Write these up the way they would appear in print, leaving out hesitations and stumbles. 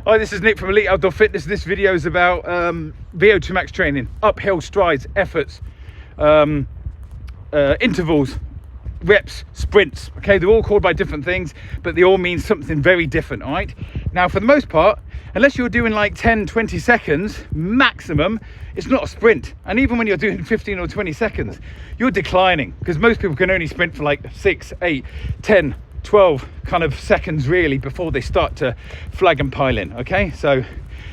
Hi, this is Nick from Elite Outdoor Fitness. This video is about VO2 max training, uphill strides, efforts, intervals, reps, sprints. Okay, they're all called by different things, but they all mean something very different. All right, now for the most part, unless you're doing like 10-20 seconds maximum, it's not a sprint. And even when you're doing 15 or 20 seconds, you're declining, because most people can only sprint for like 6, 8, 10, 12 kind of seconds really before they start to flag and pile in. Okay, so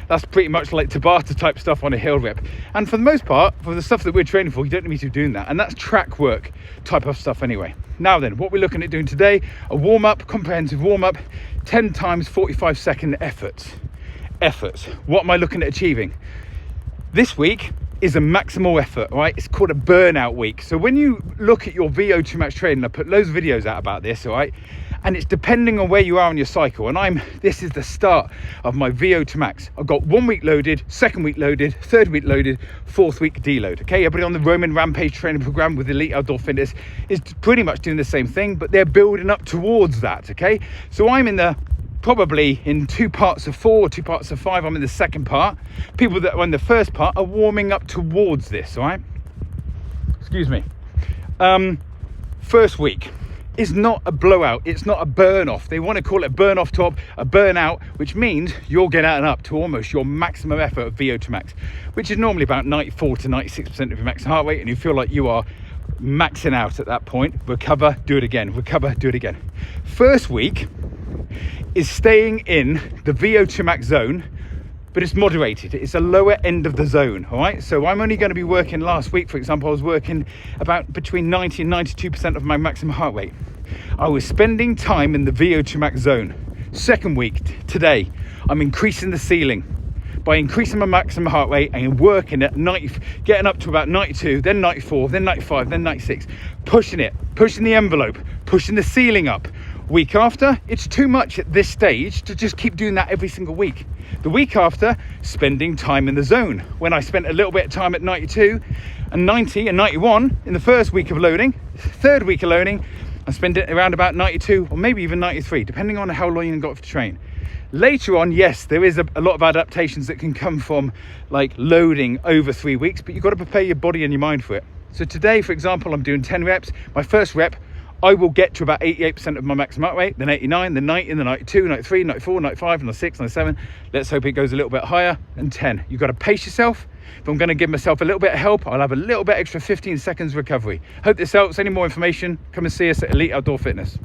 that's pretty much like Tabata type stuff on a hill rep. And for the most part, for the stuff that we're training for, you don't need to be doing that, and that's track work type of stuff anyway. Now then, what we're looking at doing today, a warm-up, comprehensive warm-up, 10 times 45-second efforts. What am I looking at achieving this week? Is a maximal effort, right? It's called a burnout week. So when you look at your VO2 max training, I put loads of videos out about this, all right? And it's depending on where you are in your cycle. And this is the start of my VO2 max. I've got 1 week loaded, 2nd week loaded, 3rd week loaded, 4th week deload. Okay, everybody on the Roman Rampage training program with Elite Outdoor Fitness is pretty much doing the same thing, but they're building up towards that. Okay, so I'm probably in 2 parts of 4, 2 parts of 5. I'm in the 2nd part. People that are in the 1st part are warming up towards this, all right? Excuse me. 1st week is not a blowout. It's not a burn off. They want to call it a burn off top, a burnout, which means you're getting up to almost your maximum effort of VO2 max, which is normally about 94 to 96% of your max heart rate, and you feel like you are maxing out at that point. Recover, do it again. Recover, do it again. 1st week is staying in the VO2 max zone, but it's moderated. It's a lower end of the zone, all right? So I'm only going to be working, last week, for example, I was working about between 90 and 92% of my maximum heart rate. I was spending time in the VO2 max zone. 2nd week, today, I'm increasing the ceiling by increasing my maximum heart rate and working at 90, getting up to about 92, then 94, then 95, then 96, pushing it, pushing the envelope, pushing the ceiling up. Week after, it's too much at this stage to just keep doing that every single week. The week after, spending time in the zone. When I spent a little bit of time at 92 and 90 and 91 in the 1st week of loading, 3rd week of loading, I spent it around about 92 or maybe even 93, depending on how long you've got to train. Later on, yes, there is a lot of adaptations that can come from like loading over 3 weeks, but you've got to prepare your body and your mind for it. So today, for example, I'm doing 10 reps. My 1st rep, I will get to about 88% of my maximum heart rate, then 89, then 90, then 92, 93, 94, 95, 96, 97. Let's hope it goes a little bit higher, and 10. You've got to pace yourself. If I'm going to give myself a little bit of help, I'll have a little bit extra 15 seconds recovery. Hope this helps. Any more information, come and see us at Elite Outdoor Fitness.